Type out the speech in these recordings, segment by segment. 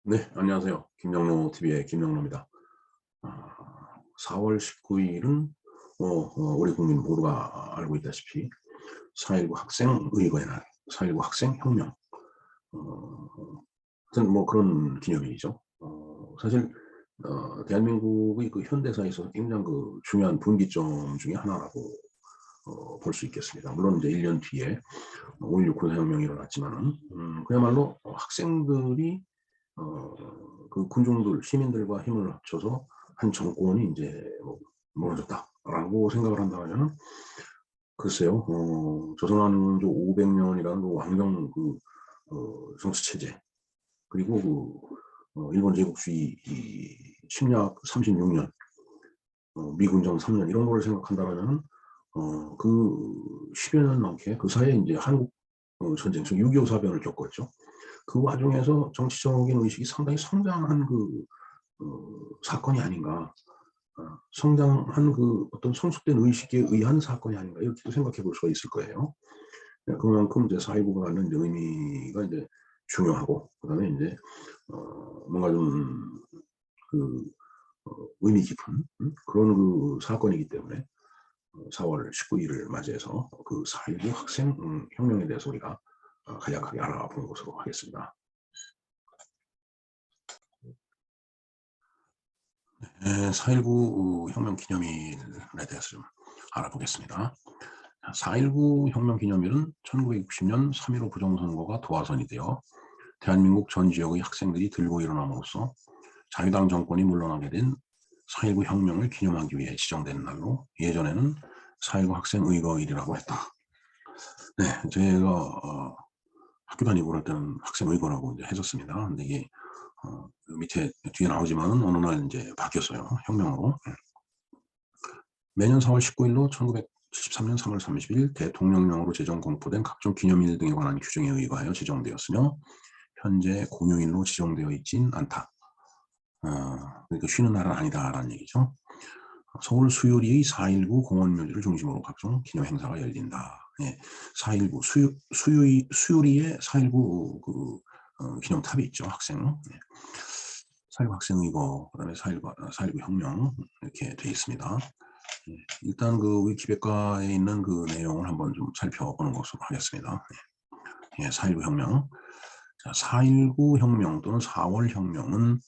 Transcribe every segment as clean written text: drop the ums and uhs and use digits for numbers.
네, 안녕하세요. 김영로 TV의 김영로입니다. 4월 19일은 우리 국민 모두가 알고 있다시피 4.19 학생 의거의 날, 4.19 학생 혁명, 하여튼 뭐 그런 기념일이죠. 사실 대한민국의 그 현대사에서 굉장히 그 중요한 분기점 중에 하나라고 볼 수 있겠습니다. 물론 이제 1년 뒤에 5.16 군사혁명이 일어났지만은 그야말로 학생들이 어, 그 군중들, 시민들과 힘을 합쳐서 한 정권이 이제 뭐 무너졌다라고 생각을 한다면, 글쎄요, 조선왕조 500년이라는 그 왕정 정치 체제, 그리고 일본 제국주의 침략 36년, 미군정 3년 이런 거를 생각한다면, 그 10여 년 넘게 그 사이에 이제 한국 전쟁, 즉 6.25 사변을 겪었죠. 그 와중에서 정치적인 의식이 상당히 성장한 사건이 아닌가, 성장한 그 어떤 성숙된 의식에 의한 사건이 아닌가, 이렇게 생각해 볼 수가 있을 거예요. 그만큼 이제 4.19가 갖는 이제 의미가 이제 중요하고, 그 다음에 이제, 뭔가 좀, 그, 의미 깊은, 그런 그 사건이기 때문에, 4월 19일을 맞이해서 그 4.19 학생 혁명에 대해서 우리가 간략하게 알아보는 것으로 하겠습니다. 4.19 혁명 기념일에 대해서 좀 알아보겠습니다. 4.19 혁명 기념일은 1960년 3.15 부정선거가 도화선이 되어 대한민국 전 지역의 학생들이 들고 일어남으로써 자유당 정권이 물러나게 된 4.19 혁명을 기념하기 위해 지정된 날로, 예전에는 4.19 학생 의거일이라고 했다. 네, 제가 학교 다니고 그럴 때는 학생 의거라고 이제 해줬습니다. 근데 이게 밑에 뒤에 나오지만은 어느 날 이제 바뀌었어요. 혁명으로. 매년 4월 19일로 1973년 3월 30일 대통령령으로 제정 공포된 각종 기념일 등에 관한 규정에 의거하여 지정되었으며, 현재 공휴일로 지정되어 있진 않다. 그러니까 쉬는 날은 아니다라는 얘기죠. 서울 수요리의 4.19 공원묘지를 중심으로 각종 기념 행사가 열린다. 예, 4.19 수요리에 4.19 기념탑이 있죠. 학생. 예. 4.19 학생의거, 그다음에 4.19 혁명 이렇게 되어 있습니다. 예, 일단 그 위키백과에 있는 그 내용을 한번 좀 살펴보는 것으로 하겠습니다. 예, 4.19 혁명. 자, 4.19 혁명 또는 4월 혁명은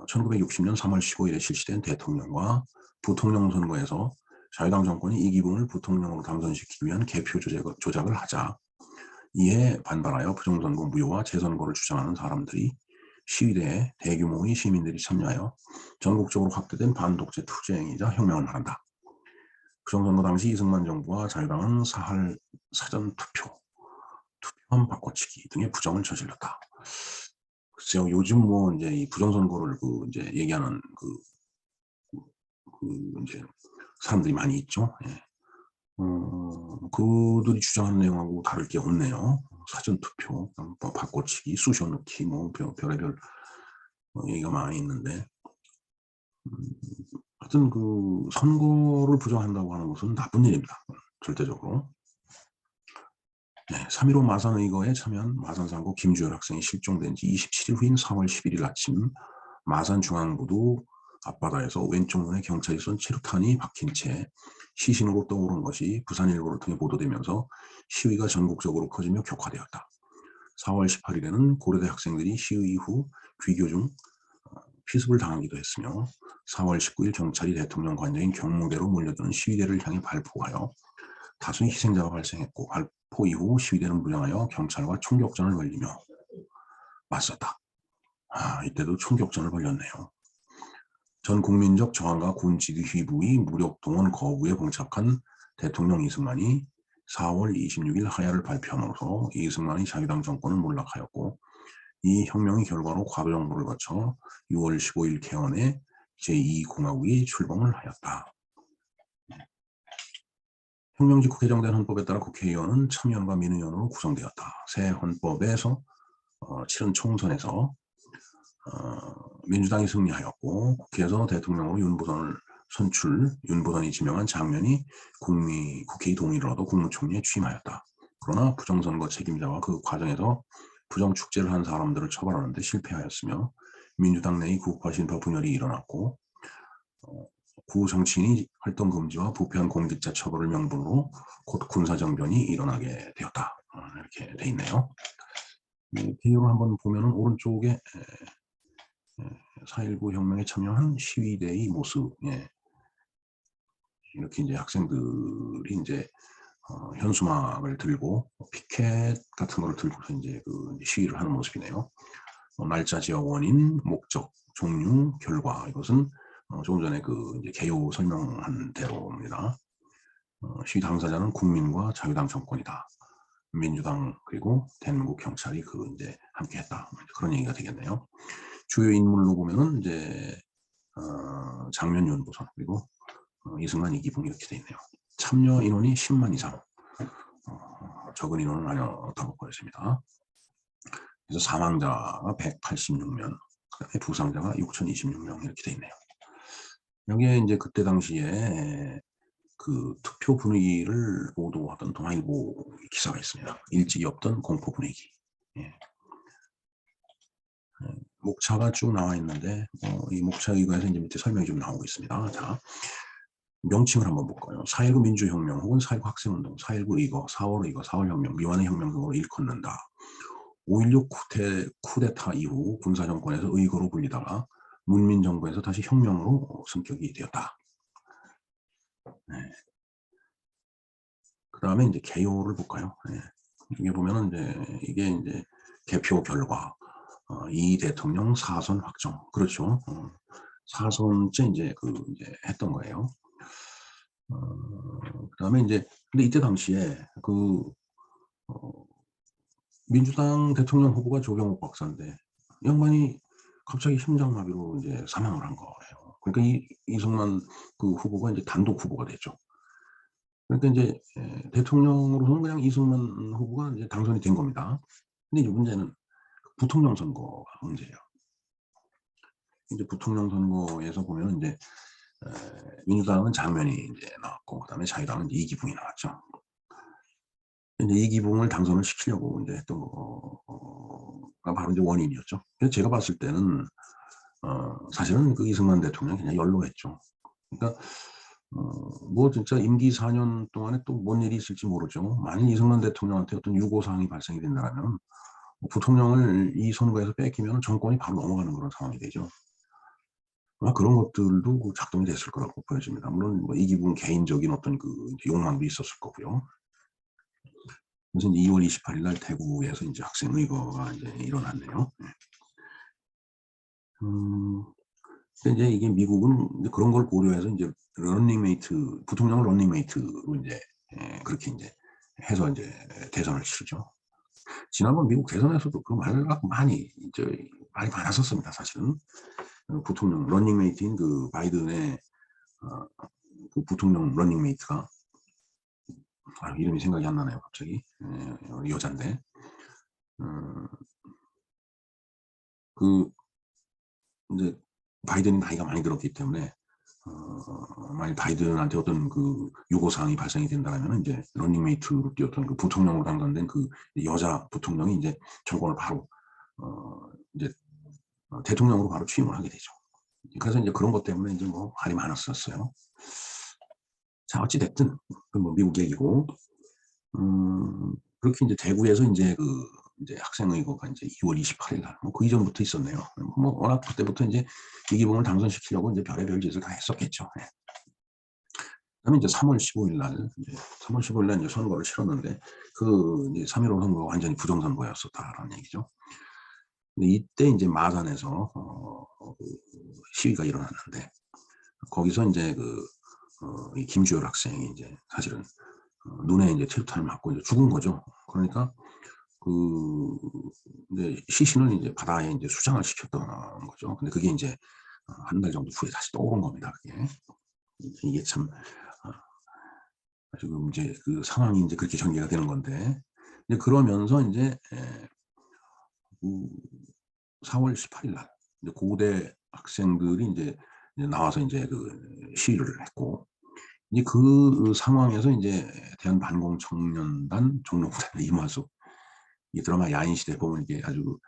1960년 3월 15일에 실시된 대통령과 부통령 선거에서 자유당 정권이 이기붕을 부통령으로 당선시키기 위한 개표 조작을 하자, 이에 반발하여 부정선거 무효와 재선거를 주장하는 사람들이 시위대에 대규모의 시민들이 참여하여 전국적으로 확대된 반독재 투쟁이자 혁명을 말한다. 부정선거 당시 이승만 정부와 자유당은 사전 투표함 바꿔치기 등의 부정을 저질렀다. 글쎄요, 요즘 뭐 이제 이 부정선거를 이제 얘기하는 이제 사람들이 많이 있죠. 예. 그들이 주장하는 내용하고 다를 게 없네요. 사전투표, 뭐 바꿔치기, 쑤셔넣기, 뭐 별의별 얘기가 많이 있는데, 하여튼 그 선거를 부정한다고 하는 것은 나쁜 일입니다. 절대적으로. 네, 3.15 마산의거에 참여한 마산상고 김주열 학생이 실종된 지 27일 후인 4월 11일 아침, 마산중앙부두 앞바다에서 왼쪽 눈에 경찰이 쏜 체류탄이 박힌 채 시신으로 떠오른 것이 부산일보를 통해 보도되면서 시위가 전국적으로 커지며 격화되었다. 4월 18일에는 고려대 학생들이 시위 이후 귀교 중 피습을 당하기도 했으며, 4월 19일 경찰이 대통령 관저인 경무대로 몰려드는 시위대를 향해 발포하여 다수의 희생자가 발생했고, 발포 이후 시위대는 무장하여 경찰과 총격전을 벌이며 맞섰다. 이때도 총격전을 벌였네요. 전 국민적 저항과 군 지휘부의 무력 동원 거부에 봉착한 대통령 이승만이 4월 26일 하야를 발표함으로써 이승만이 자유당 정권을 몰락하였고, 이 혁명의 결과로 과도정부를 거쳐 6월 15일 개헌에 제2공화국이 출범을 하였다. 혁명 직후 개정된 헌법에 따라 국회의원은 참의원과 민의원으로 구성되었다. 새 헌법에서 치른 총선에서 민주당이 승리하였고, 국회에서 대통령으로 윤보선이 지명한 장면이 국회의 동의를 얻어 국무총리에 취임하였다. 그러나 부정선거 책임자와 그 과정에서 부정축제를 한 사람들을 처벌하는데 실패하였으며 민주당 내의 국파 신파 분열이 일어났고 구 정치인이 활동 금지와 부패한 공직자 처벌을 명분으로 곧 군사정변이 일어나게 되었다. 이렇게 돼 있네요. 개요를 한번 보면은 오른쪽에 4.19 혁명에 참여한 시위대의 모습, 이렇게 이제 학생들이 이제 현수막을 들고 피켓 같은 거를 들고서 이제 그 시위를 하는 모습이네요. 날짜, 지역, 원인, 목적, 종류, 결과, 이것은 조금 전에 그 이제 개요 설명한 대로입니다. 시위 당사자는 국민과 자유당 정권이다. 민주당 그리고 대한민국 경찰이 그 이제 함께했다. 그런 얘기가 되겠네요. 주요 인물로 보면은 이제 장면 윤보선 그리고 이승만, 이기붕 이렇게 돼 있네요. 참여 인원이 10만 이상. 적은 인원은 아니었다고 보였습니다. 그래서 사망자가 186명, 그다음에 부상자가 6,026명 이렇게 돼 있네요. 여기에 이제 그때 당시에 그 투표 분위기를 보도하던 동아일보 기사가 있습니다. 일찍이 없던 공포 분위기. 목차가 쭉 나와 있는데 이 목차 이거에서 이제 밑에 설명이 좀 나오고 있습니다. 자, 명칭을 한번 볼까요? 4.19 민주혁명 혹은 4.19 학생운동, 4.19 의거, 4월 의거, 4월 혁명, 미완의 혁명 등으로 일컫는다. 5.16 쿠데타 이후 군사정권에서 의거로 불리다가 문민정부에서 다시 혁명으로 성격이 되었다. 그 다음에 이제 개요를 볼까요? 여기 보면은 이게 이제 개표 결과, 이 대통령 4선 확정. 그렇죠. 4선째 이제 이제 했던 거예요. 그 다음에 이제, 근데 이때 당시에 민주당 대통령 후보가 조경옥 박사인데, 이 양반이 갑자기 심장마비로 이제 사망을 한 거예요. 그러니까 이승만 그 후보가 이제 단독 후보가 됐죠. 그러니까 이제 대통령으로서는 그냥 이승만 후보가 이제 당선이 된 겁니다. 근데 이제 문제는 부통령 선거가 문제예요. 이제 부통령 선거에서 보면 이제 민주당은 장면이 이제 나왔고, 그다음에 자유당은 이제 이기붕이 나왔죠. 이제 이기붕을 당선을 시키려고 이제 했던 거가 바로 이제 원인이었죠. 그래서 제가 봤을 때는 사실은 그 이승만 대통령이 그냥 연로했죠. 그러니까 뭐 진짜 임기 4년 동안에 또 뭔 일이 있을지 모르죠. 만일 이승만 대통령한테 어떤 유고사항이 발생이 된다면 부통령을 이 선거에서 뺏기면 정권이 바로 넘어가는 그런 상황이 되죠. 그런 것들도 작동이 됐을 거라고 보여집니다. 물론 뭐 이기붕 개인적인 어떤 그 욕망도 있었을 거고요. 그래서 이제 2월 28일 날 대구에서 이제 학생 의거가 이제 일어났네요. 근데 이제 이게 미국은 이제 그런 걸 고려해서 이제 런닝메이트, 부통령을 런닝메이트로 이제 그렇게 이제 해서 이제 대선을 치르죠. 지난번 미국 대선에서도 그 말을 갖고 많이 많았었습니다. 사실은 부통령 런닝메이트인 그 바이든의 그 부통령 런닝메이트가 이름이 생각이 안 나네요. 갑자기 여잔데 그 이제 바이든이 나이가 많이 들었기 때문에 만약 바이든한테 어떤 그 요구사항이 발생이 된다면 이제 런닝메이트로 뛰었던 그 부통령으로 당선된 그 여자 부통령이 이제 정권을 바로 이제 대통령으로 바로 취임을 하게 되죠. 그래서 이제 그런 것 때문에 이제 뭐 말이 많았었어요. 자, 어찌됐든 뭐 미국 얘기고 그렇게 이제 대구에서 이제 이제 학생의거가 이제 2월 28일 날, 뭐 그 이전부터 있었네요. 뭐 워낙 그때부터 이제 이기붕을 당선시키려고 이제 별의별 짓을 다 했었겠죠. 그다음에 이제 3월 15일 날, 이제 선거를 치렀는데 그 이제 3.15 선거가 완전히 부정선거였었다라는 얘기죠. 근데 이때 이제 마산에서 시위가 일어났는데 거기서 이제 이 김주열 학생이 이제 사실은 눈에 이제 체류탄을 맞고 이제 죽은 거죠. 그러니까 이제 시신을 이제 바다에 이제 수장을 시켰던 거죠. 근데 그게 이제 한 달 정도 후에 다시 떠오른 겁니다. 이게 참 지금 이제 그 상황이 이제 그렇게 전개가 되는 건데 이제 그러면서 이제 4월 18일 날 이제 고대 학생들이 이제 나와서 이제 그 시위를 했고 이제 그 상황에서 이제 대한반공청년단 종로부대 이마수 이 드라마 야인시대 보면 이게 아주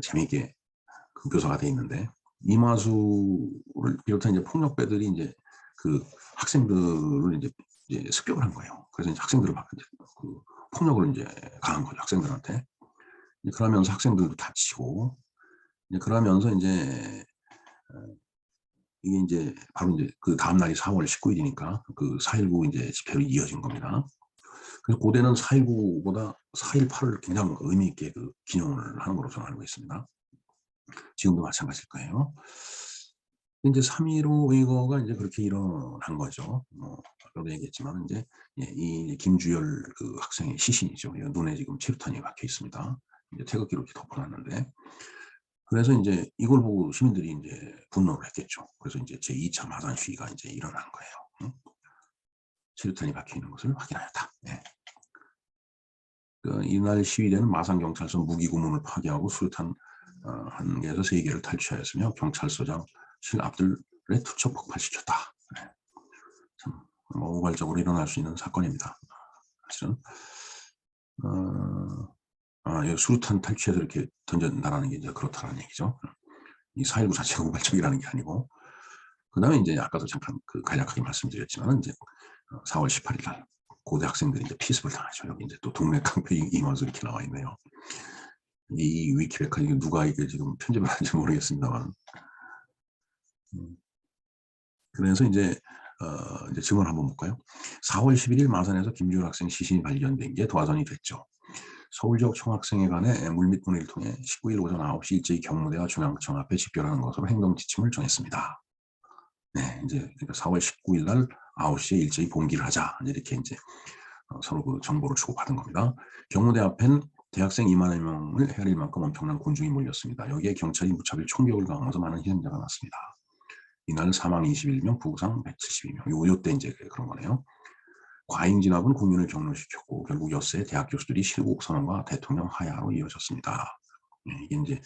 재미있게 그 묘사가 돼 있는데, 이마수를 비롯한 이제 폭력배들이 이제 그 학생들을 이제 습격을 한 거예요. 그래서 이제 학생들을 이제 그 폭력을 이제 가한 거죠, 학생들한테. 그러면서 학생들도 다치고, 이제 그러면서 이제 이게 이제 바로 이제 그 다음 날이 4월 19일이니까 그 4.19 이제 집회로 이어진 겁니다. 그래서 고대는 4.19보다 4.18을 굉장히 의미 있게 그 기념을 하는 걸로 저는 알고 있습니다. 지금도 마찬가지일 거예요. 이제 3.15 의거가 이제 그렇게 일어난 거죠. 아까도 얘기했지만 이제 이 김주열 그 학생의 시신이죠. 눈에 지금 체류탄이 박혀 있습니다. 이제 태극기로 이렇게 덮어놨는데, 그래서 이제 이걸 보고 시민들이 이제 분노를 했겠죠. 그래서 이제 제2차 마산 시위가 이제 일어난 거예요. 응? 체류탄이 박혀 있는 것을 확인하였다. 예. 이날 시위대는 마산경찰서 무기고문을 파괴하고 수류탄 1개에서 3개를 탈취하였으며 경찰서장 실 압들의 투척 폭발시켰다. 네. 참 우발적으로 일어날 수 있는 사건입니다. 사실은 수류탄 탈취해서 이렇게 던진다라는 게 이제 그렇다는 얘기죠. 이 4.19 자체가 우발적이라는 게 아니고, 그 다음에 이제 아까도 잠깐 그 간략하게 말씀드렸지만 이제 4월 18일 날 고대 학생들이 이제 피습을 당하죠. 여기 이제 또 동네 깡패 이마수 이렇게 나와 있네요. 이 위키백과 이게 누가 이게 지금 편집을 하는지 모르겠습니다만, 그래서 이제 증언 한번 볼까요? 4월 11일 마산에서 김주열 학생 시신이 발견된 게 도화선이 됐죠. 서울 지역 총학생회 간의 물밑 문의를 통해 19일 오전 9시 일제히 경무대와 중앙청 앞에 집결하는 것으로 행동 지침을 정했습니다. 네, 이제 그러니까 4월 19일 날 9시에 일제히 봉기를 하자, 이렇게 이제 서로 그 정보를 주고받은 겁니다. 경무대 앞엔 대학생 2만여 명을 헤아릴 만큼 엄청난 군중이 몰렸습니다. 여기에 경찰이 무차별 총격을 가하면서 많은 희생자가 났습니다. 이날 사망 21명, 부상 172명. 요때 이제 그런 거네요. 과잉 진압은 국민을 격노시켰고 결국 엿새 대학 교수들이 실국 선언과 대통령 하야로 이어졌습니다. 이게 이제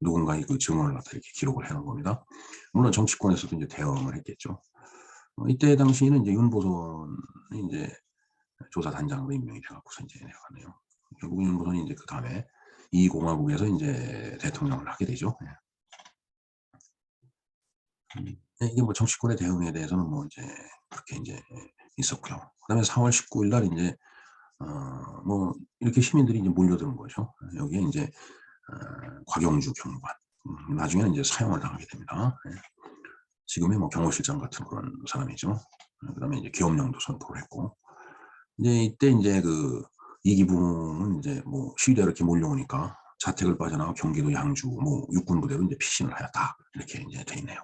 누군가의 그 증언을 갖다 이렇게 기록을 해놓은 겁니다. 물론 정치권에서도 이제 대응을 했겠죠. 이때 당시에는 이제 윤보선이 이제 조사단장으로 임명이 돼갖고서 이제 내려가네요. 결국 윤보선이 이제 그 다음에 이 공화국에서 이제 대통령을 하게 되죠. 이게 뭐 정치권의 대응에 대해서는 뭐 이제 그렇게 이제 있었고요. 그다음에 4월 19일 날 이제 뭐 이렇게 시민들이 이제 몰려드는 거죠. 여기에 이제 곽영주 경무관, 나중에는 이제 사형을 당하게 됩니다. 지금의 뭐 경호실장 같은 그런 사람이죠. 그다음에 이제 계엄령도 선포를 했고, 이제 이때 이제 그 이기붕은 이제 뭐 시위대가 이렇게 몰려오니까 자택을 빠져나와 경기도 양주 뭐 육군 부대로 이제 피신을 하였다, 이렇게 이제 돼 있네요.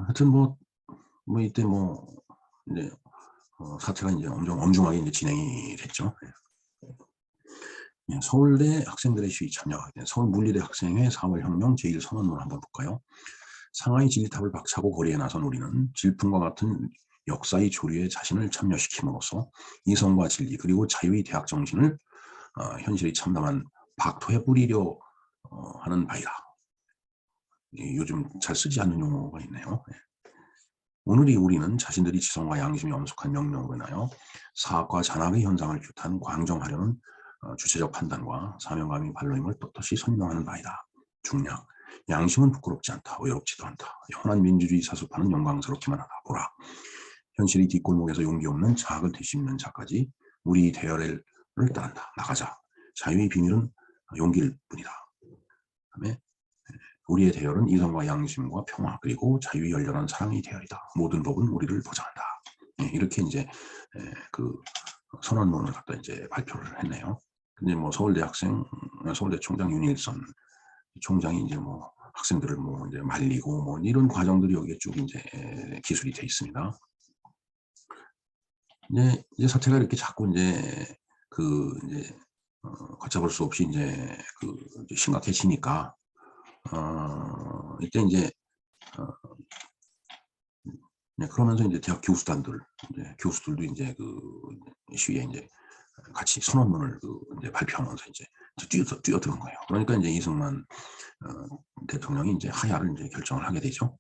하여튼 뭐 이때 뭐 이제 사태가 이제 엄중하게 이제 진행이 됐죠. 서울대 학생들의 시위 참여하게 된 서울물리대 학생회 4월 혁명 제1선언문 한번 볼까요? 상하이 진리탑을 박차고 거리에 나선 우리는 질풍과 같은 역사의 조류에 자신을 참여시킴으로써 이성과 진리 그리고 자유의 대학 정신을 현실에 참담한 박토에 뿌리려 하는 바이다. 요즘 잘 쓰지 않는 용어가 있네요. 오늘이 우리는 자신들이 지성과 양심이 엄숙한 명령으로 인하여 사악과 잔악의 현상을 규탄 광정하려는 주체적 판단과 사명감이 발로임을 떳떳이 설명하는 바이다. 중략, 양심은 부끄럽지 않다. 외롭지도 않다. 현안 민주주의 사수파는 영광스럽기만 하다. 보라, 현실의 뒷골목에서 용기 없는 자학을 되씹는 자까지 우리 대열을 따른다. 나가자. 자유의 비밀은 용기일 뿐이다. 그다음에 우리의 대열은 이성과 양심과 평화 그리고 자유의 열렬한 사랑의 대열이다. 모든 법은 우리를 보장한다. 이렇게 이제 그 선언문을 갖다 이제 발표를 했네요. 근데 뭐 서울대 총장 윤일선 총장이 이제 뭐 학생들을 뭐 이제 말리고 뭐 이런 과정들이 여기에 쭉 이제 기술이 돼 있습니다. 이제 사태가 이렇게 자꾸 이제 이제 걷잡을 수 없이 이제 심각해지니까 이때 이제 그러면서 이제 대학 교수들도 이제 시위에 이제 같이 선언문을 이제 발표하면서 이제 뛰어드는 거예요. 그러니까 이제 이승만 대통령이 이제 하야를 이제 결정을 하게 되죠.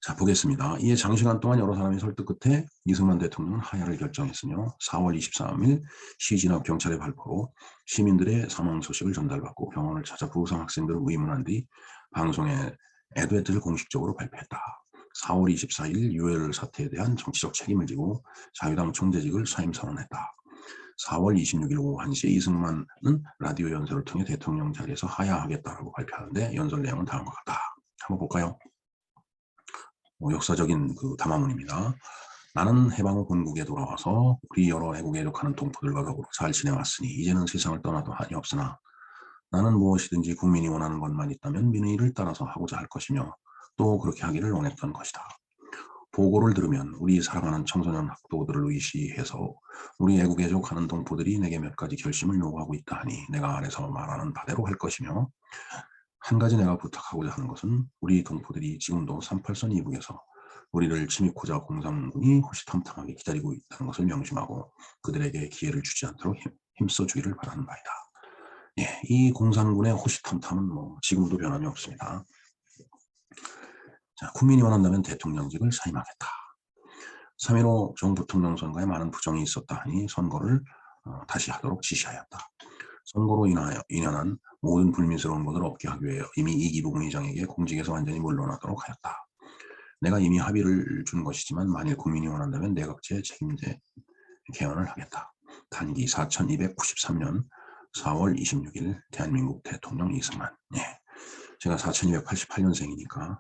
자, 보겠습니다. 이에 장시간 동안 여러 사람이 설득 끝에 이승만 대통령은 하야를 결정했으며 4월 23일 시진압 경찰의 발표로 시민들의 사망 소식을 전달받고 병원을 찾아 부상 학생들을 의문한 뒤 방송에 애도의 뜻을 공식적으로 발표했다. 4월 24일 유혈 사태에 대한 정치적 책임을 지고 자유당 총재직을 사임 선언했다. 4월 26일 오후 1시에 이승만은 라디오 연설을 통해 대통령 자리에서 하야하겠다라고 발표하는데 연설 내용은 다음과 같다. 한번 볼까요? 역사적인 그 담화문입니다. 나는 해방 후 본국에 돌아와서 우리 여러 애국에 애족하는 동포들과 더불어 잘 지내왔으니 이제는 세상을 떠나도 한이 없으나 나는 무엇이든지 국민이 원하는 것만 있다면 민의를 따라서 하고자 할 것이며 또 그렇게 하기를 원했던 것이다. 보고를 들으면 우리 사랑하는 청소년 학도들을 의시해서 우리 애국에 애족하는 동포들이 내게 몇 가지 결심을 요구하고 있다 하니 내가 아래서 말하는 바대로 할 것이며 한 가지 내가 부탁하고자 하는 것은 우리 동포들이 지금도 38선 이북에서 우리를 침입하자 공산군이 호시탐탐하게 기다리고 있다는 것을 명심하고 그들에게 기회를 주지 않도록 힘써주기를 바라는 바이다. 예, 이 공산군의 호시탐탐은 지금도 변함이 없습니다. 자, 국민이 원한다면 대통령직을 사임하겠다. 3.15 정부통령 선거에 많은 부정이 있었다 하니 선거를 다시 하도록 지시하였다. 선거로 인연한 모든 불미스러운 것을 없게 하기 위해 이미 이기부 의장에게 공직에서 완전히 물러나도록 하였다. 내가 이미 합의를 준 것이지만 만일 국민이 원한다면 내각제 책임제 개헌을 하겠다. 단기 4293년 4월 26일 대한민국 대통령 이승만. 예. 제가 4288년생이니까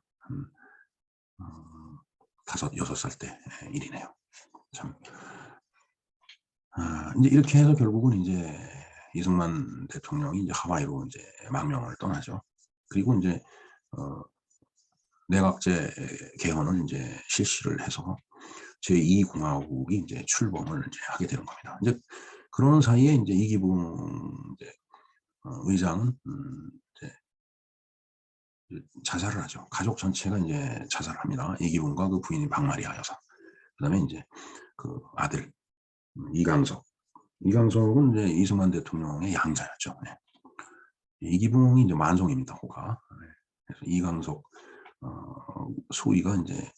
5, 6살 때 일이네요. 참. 이제 이렇게 해서 결국은 이제 이승만 대통령이 이제 하와이로 이제 망명을 떠나죠. 그리고 이제 내각제 개헌을 이제 실시를 해서 제2공화국이 이제 출범을 이제 하게 되는 겁니다. 이제 그런 사이에 이제 이기붕 이제 의장은 이제 자살을 하죠. 가족 전체가 이제 자살을 합니다. 이기붕과 그 부인이 박마리아 여사. 그다음에 이제 그 아들 이강석. 이강석은 이제 이승만 대통령의 양자였죠. 네. 이기붕이 이제 만송입니다. 호가. 그래서 이강석 소위가 이제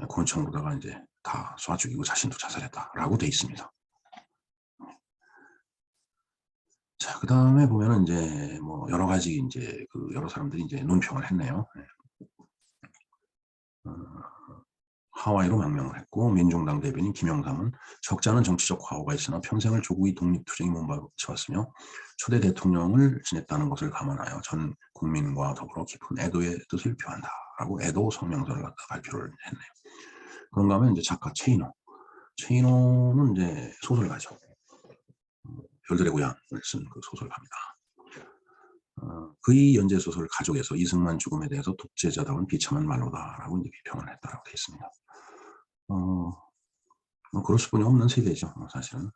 권총으로다가 이제 다 쏴 죽이고 자신도 자살했다라고 돼 있습니다. 자, 그 다음에 보면은 이제 여러 가지 이제 여러 사람들이 이제 논평을 했네요. 하와이로 망명을 했고 민중당 대변인 김영삼은 적지 않은 정치적 과오가 있으나 평생을 조국의 독립투쟁에 몸바쳐왔으며 초대 대통령을 지냈다는 것을 감안하여 전 국민과 더불어 깊은 애도의 뜻을 표한다라고 애도 성명서를 갖다 발표를 했네요. 그런가 하면 이제 작가 최인호는 이제 소설가죠. 별들의 고향을 쓴 그 소설가입니다. 그의 연재소설 가족에서 이승만 죽음에 대해서 독재자다운 비참한 말로다라고 이제 비평을 했다라고 되어 있습니다. 그럴 수뿐이 없는 세대죠, 사실은.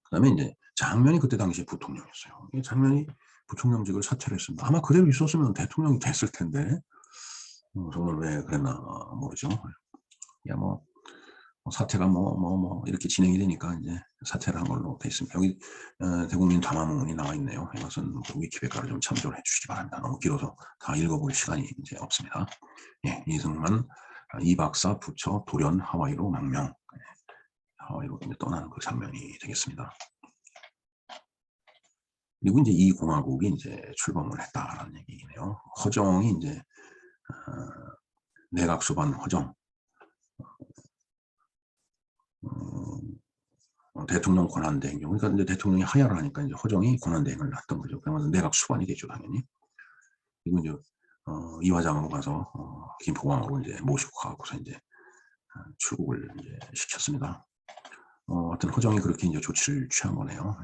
그 다음에 이제 장면이 그때 당시 부통령이었어요. 장면이 부통령직을 사퇴를 했습니다. 아마 그대로 있었으면 대통령이 됐을 텐데, 정말 왜 그랬나 모르죠. 야, 사태가 이렇게 진행이 되니까 이제 사퇴를 한 걸로 돼 있습니다. 여기 대국민 담화문이 나와 있네요. 이것은 위키백과를 좀 참조를 해주시기 바랍니다. 너무 길어서 다 읽어볼 시간이 이제 없습니다. 예, 이승만 이 박사 부처 돌연 하와이로 망명. 하와이로 이제 떠나는 그 장면이 되겠습니다. 그리고 이제 이 공화국이 이제 출범을 했다라는 얘기네요. 허정이 이제 내각 수반 허정. 대통령 권한대행 경우, 그러니까 이제 대통령이 하야를 하니까 이제 허정이 권한대행을 했던 거죠. 그러면 내각 수반이 되죠, 당연히. 그리고 이제 이화장으로 가서 김포공항으로 이제 모시고 가고서 이제 출국을 이제 시켰습니다. 하여튼 허정이 그렇게 이제 조치를 취한 거네요.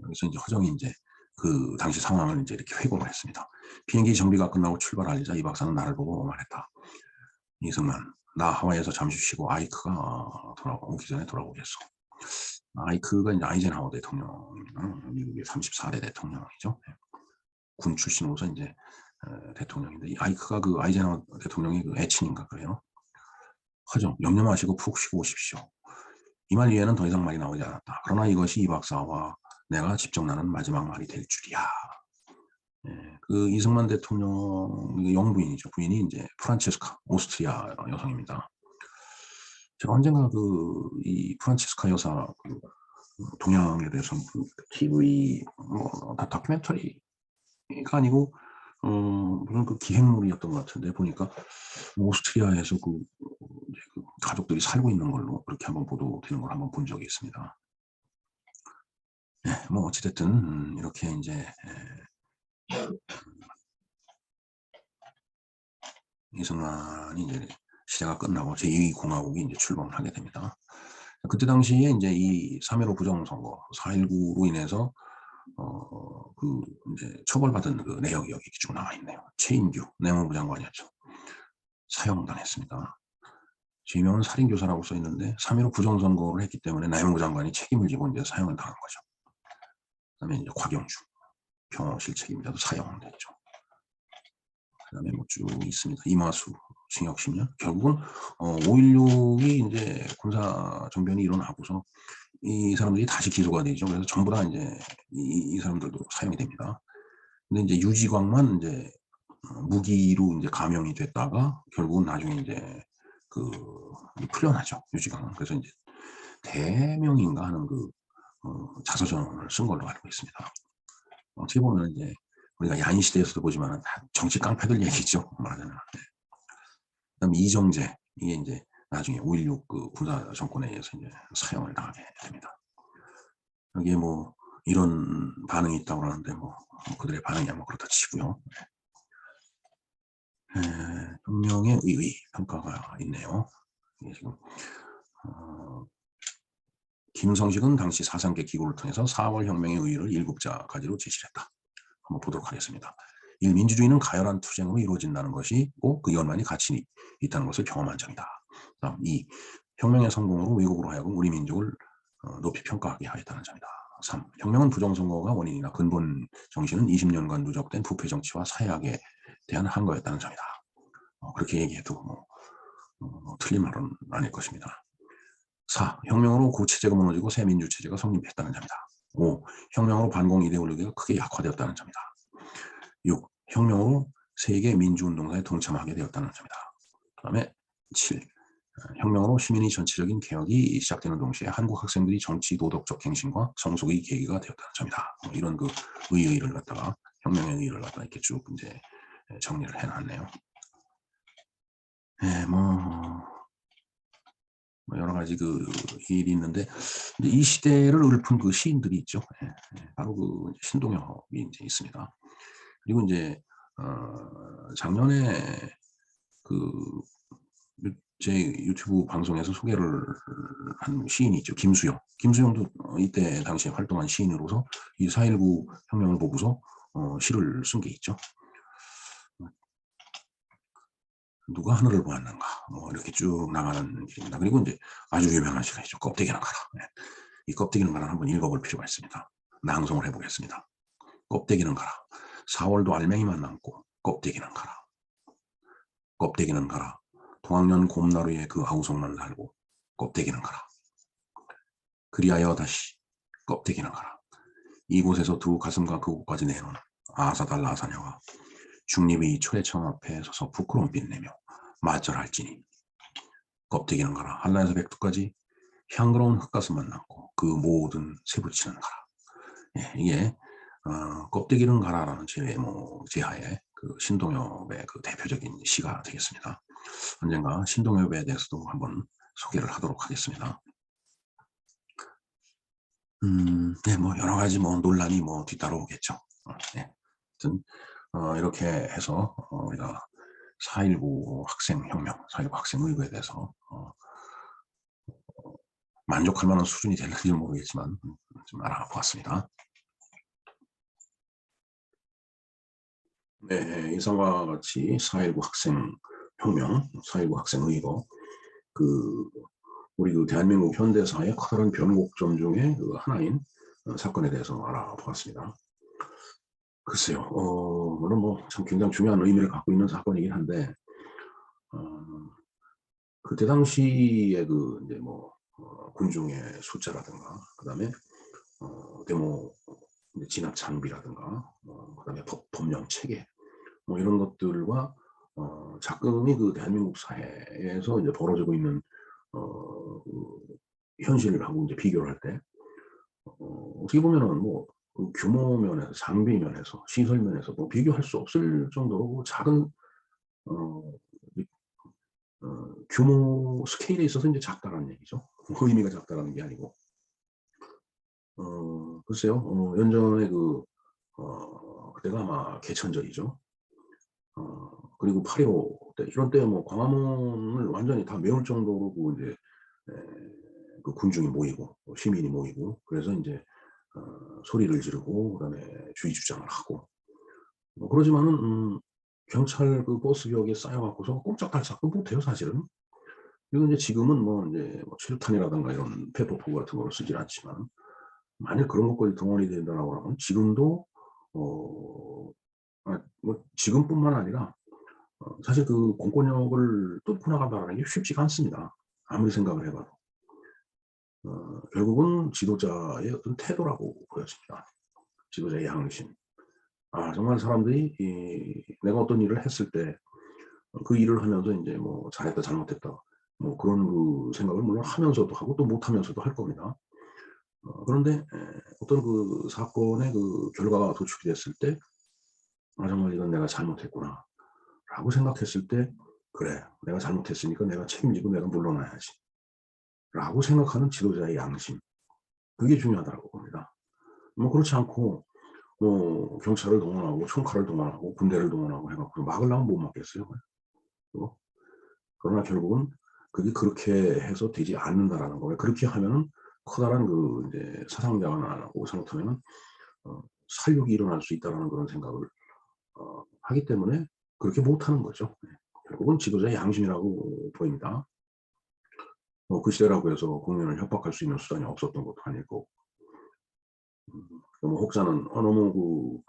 그래서 이제 허정이 이제 그 당시 상황을 이제 이렇게 회고를 했습니다. 비행기 정비가 끝나고 출발하자 이 박사는 나를 보고 말했다. 이승만, 나 하와이에서 잠시 쉬고 아이크가 오기 전에 돌아오겠어. 아이크가 이제 아이젠하워 대통령, 미국의 34대 대통령이죠. 군 출신으로서 이제 대통령인데, 이 아이크가 그 아이젠하워 대통령의 그 애친인가 그래요. 허정, 염려 마시고 푹 쉬고 오십시오. 이 말 이외에는 더 이상 말이 나오지 않았다. 그러나 이것이 이 박사와 내가 직접 나눈 마지막 말이 될 줄이야. 예, 그 이승만 대통령 영부인이죠. 부인이 이제 프란체스카 오스트리아 여성입니다. 제가 언젠가 이 프란체스카 여사 동양에 대해서 TV 다큐멘터리가 아니고 무슨 그 기행물이었던 것 같은데 보니까 오스트리아에서 이제 가족들이 살고 있는 걸로 그렇게 한번 보도되는 걸 한번 본 적이 있습니다. 네, 뭐 어찌됐든 이렇게 이제 이승만이 이제 시대가 끝나고 제2공화국이 이제 출범을 하게 됩니다. 그때 당시에 이제 이 3.15 부정선거 4.19로 인해서 이제 처벌받은 그 내역이 여기 쭉 나와 있네요. 최인규 내무부 장관이었죠. 사형당했습니다. 지명은 살인교사라고 써 있는데 3.15 부정선거를 했기 때문에 내무부 장관이 책임을 지고 이제 사형을 당한 거죠. 그다음에 이제 곽영주 평화실 책임자도 사형됐죠. 그다음에 뭐 쭉 있습니다. 이마수 징역 10년. 결국은 5.16이 이제 군사 정변이 일어나고서 이 사람들이 다시 기소가 되죠. 그래서 전부 다 이제 이 사람들도 사형이 됩니다. 근데 이제 유지광만 이제 무기로 이제 감형이 됐다가 결국은 나중에 이제 풀려나죠. 유지광은. 그래서 이제 대명인가 하는 자서전을 쓴 걸로 알고 있습니다. 어떻게 보면 이제 우리가 야인 시대에서도 보지만 정치 깡패들 얘기죠. 말하자면. 그다음에 이정재 이게 이제 나중에 5.16 군사 정권에 의해서 이제 사형을 당하게 됩니다. 여기에 뭐 이런 반응이 있다고 하는데 뭐 그들의 반응이 뭐 그렇다 치고요. 혁명의 의의 평가가 있네요. 이게 지금 김성식은 당시 사상계 기구를 통해서 4월 혁명의 의의를 7가지로 제시했다. 한번 보도록 하겠습니다. 1. 민주주의는 가열한 투쟁으로 이루어진다는 것이고 그 연만이 가치 있다는 것을 경험한 점이다. 2. 혁명의 성공으로 왜곡으로 하여금 우리 민족을 높이 평가하게 하였다는 점이다. 3. 혁명은 부정선거가 원인이나 근본 정신은 20년간 누적된 부패 정치와 사회학에 대한 한거였다는 점이다. 그렇게 얘기해도 틀린 말은 아닐 것입니다. 4. 혁명으로 고체제가 무너지고 새 민주체제가 성립했다는 점이다. 5. 혁명으로 반공 이데올로기가 크게 약화되었다는 점이다. 6. 혁명으로 세계 민주운동사에 동참하게 되었다는 점이다. 그 다음에 7. 혁명으로 시민의 전체적인 개혁이 시작되는 동시에 한국 학생들이 정치 도덕적 갱신과 성숙의 계기가 되었다는 점이다. 이런 의의를 갖다가 혁명의 의의를 갖다가 이렇게 쭉 이제 정리를 해놨네요. 네, 여러 가지 일이 있는데 이 시대를 읊은 시인들이 있죠. 바로 신동엽이 이제 있습니다. 그리고 이제 작년에 제 유튜브 방송에서 소개를 한 시인이 있죠. 김수영. 김수영도 이때 당시에 활동한 시인으로서 이 4.19 혁명을 보고서 시를 쓴 게 있죠. 누가 하늘을 보았는가 이렇게 쭉 나가는 길입니다. 그리고 이제 아주 유명한 시가 있죠. 껍데기는 가라. 이 껍데기는 가라 한번 읽어볼 필요가 있습니다. 낭송을 해보겠습니다. 껍데기는 가라. 4월도 알맹이만 남고 껍데기는 가라. 껍데기는 가라. 동학년 곰나루에 그 아우성만 살고 껍데기는 가라. 그리하여 다시 껍데기는 가라. 이곳에서 두 가슴과 그곳까지 내놓은 아사달 아사냐가 중립의 초래청 앞에 서서 부끄러운 빛내며 맞절할지니 껍데기는 가라. 한라에서 백두까지 향그러운 흙가슴만 남고 그 모든 세부치는 가라. 이게 껍데기는 가라라는 제하에 신동엽의 대표적인 시가 되겠습니다. 언젠가 신동엽에 대해서도 한번 소개를 하도록 하겠습니다. 네, 여러 가지 논란이 뒤따라오겠죠. 네. 하여튼 이렇게 해서 우리가 4.19 학생혁명, 4.19 학생의거에 대해서 만족할 만한 수준이 되는지는 모르겠지만 좀 알아보았습니다. 네, 이상과 같이 4.19 학생혁명, 4.19 학생의거, 우리 대한민국 현대사의 커다란 변곡점 중에 하나인 사건에 대해서 알아보았습니다. 글쎄요, 물론 참 굉장히 중요한 의미를 갖고 있는 사건이긴 한데, 그때 당시에 군중의 숫자라든가, 그 다음에 데모 이제 진압 장비라든가 그다음에 법령 체계 뭐 이런 것들과 자금이 그 대한민국 사회에서 이제 벌어지고 있는 그 현실하고 이제 비교를 할 때 어떻게 보면은 뭐 그 규모 면에서 장비 면에서 시설 면에서 뭐 비교할 수 없을 정도로 뭐 작은 어 이 규모 스케일에 있어서 인제 작다라는 얘기죠. 의미가 작다라는 게 아니고. 글쎄요. 연전에 그때가 아마 개천절이죠. 그리고 8.15 때 이런 때 뭐 광화문을 완전히 다 메울 정도로 그 인제 그 군중이 모이고 시민이 모이고 그래서 인제 소리를 지르고 그다음에 주의 주장을 하고 뭐 그러지만은 경찰 그 버스벽에 쌓여 갖고서 꼼짝달싹도 못해요 사실은. 그리고 인제 지금은 뭐 인제 뭐 최루탄이라든가 이런 페퍼포구 같은 거를 쓰질 않지만 만약 그런 것까지 동원이 된다라고 하면 지금도 어 뭐 지금뿐만 아니라 사실 그 공권력을 뚫고 나간다라는 게 쉽지가 않습니다. 아무리 생각을 해 봐도. 결국은 지도자의 어떤 태도라고 보여집니다. 지도자의 양심. 정말 사람들이 내가 어떤 일을 했을 때 그 일을 하면서 인제 뭐 '잘했다. 잘못했다.' 뭐 그런 그 생각을 물론 하면서도 하고 또 못하면서도 할 겁니다. 그런데 어떤 그 사건의 그 결과가 도출이 됐을 때 '아 정말 이건 내가 잘못했구나.'라고 생각했을 때 '그래. 내가 잘못했으니까 내가 책임지고 내가 물러나야지.'라고 생각하는 지도자의 양심. 그게 중요하다고 봅니다. 뭐 그렇지 않고 뭐 경찰을 동원하고 총칼을 동원하고 군대를 동원하고 해 갖고 막으려면 못 막겠어요. 그거. 그러나 결국은 그게 그렇게 해서 되지 않는다라는 거예요. 그렇게 하면은 커다란 그 인제 사상자가 나고 잘못하면은 살육이 일어날 수 있다라는 그런 생각을 하기 때문에 그렇게 못하는 거죠. 네. 결국은 지도자의 양심이라고 보입니다. 그 시대라고 해서 국민을 협박할 수 있는 수단이 없었던 것도 아니고 뭐 혹자는 너무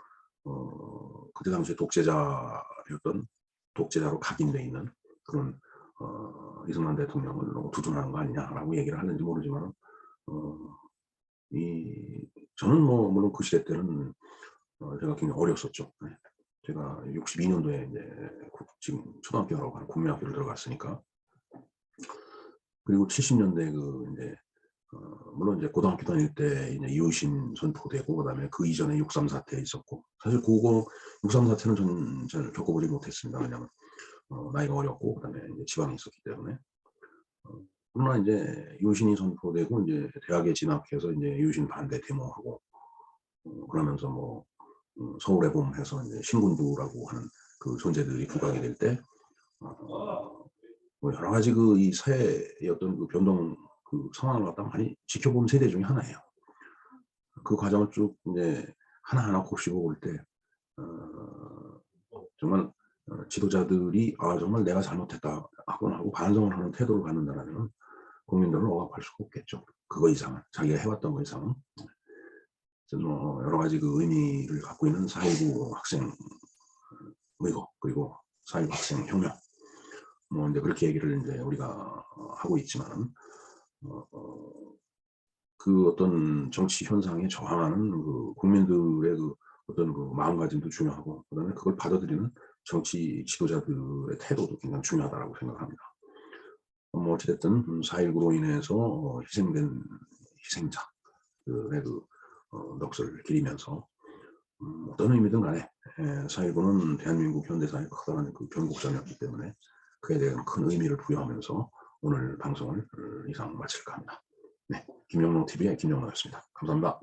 그때 당시에 독재자였던 독재자로 각인돼 있는 그런 이승만 대통령을 너무 두둔하는 거 아니냐라고 얘기를 하는지 모르지만 어 이 저는 뭐 물론 그 시대 때는 제가 굉장히 어렸었죠. 네. 제가 62 년도에 인제 지금 초등학교라고 하는 국민학교를 들어갔으니까. 그리고 70 년대 그 인제 물론 이제 고등학교 다닐 때 이제 이웃신 선포되고 그다음에 그 이전에 6.3 사태 있었고 사실 고거 6.3 사태는 저는 잘 겪어보지 못했습니다. 왜냐하면 나이가 어렸고 그다음에 이제 지방에 있었기 때문에. 어 그러나 인제 이웃신이 선포되고 인제 대학에 진학해서 인제 이웃신 반대 데모하고 그러면서 뭐 서울의 봄 해서 인제 신군부라고 하는 그 존재들이 부각이 될 때 뭐 여러 가지 그 이 사회의 어떤 그 변동 그 상황을 갖다가 많이 지켜본 세대 중에 하나예요. 그 과정을 쭉 인제 하나하나 곱씹어 볼 때 어 정말 지도자들이 '아 정말 내가 잘못했다.' 하고 반성을 하는 태도를 갖는다라면은 국민들은 억압할 수가 없겠죠. 그거 이상은 자기가 해 왔던 거 이상은. 그래서 뭐 여러 가지 그 의미를 갖고 있는 4.19 학생 의거 그리고 4.19 학생 혁명 뭐 인제 그렇게 얘기를 인제 우리가 하고 있지만은 그 어떤 정치 현상에 저항하는 그 국민들의 그 어떤 그 마음가짐도 중요하고 그다음에 그걸 받아들이는 정치 지도자들의 태도도 굉장히 중요하다라고 생각합니다. 뭐 어찌 됐든 4.19로 인해서 희생된 희생자들의 넋을 기리면서 어떤 의미든 간에 4.19는 대한민국 현대사의 커다란 그 변곡점이었기 때문에 그에 대한 큰 의미를 부여하면서 오늘 방송을 이상 마칠까 합니다. 네. 김영롱 TV의 김영롱이었습니다. 감사합니다.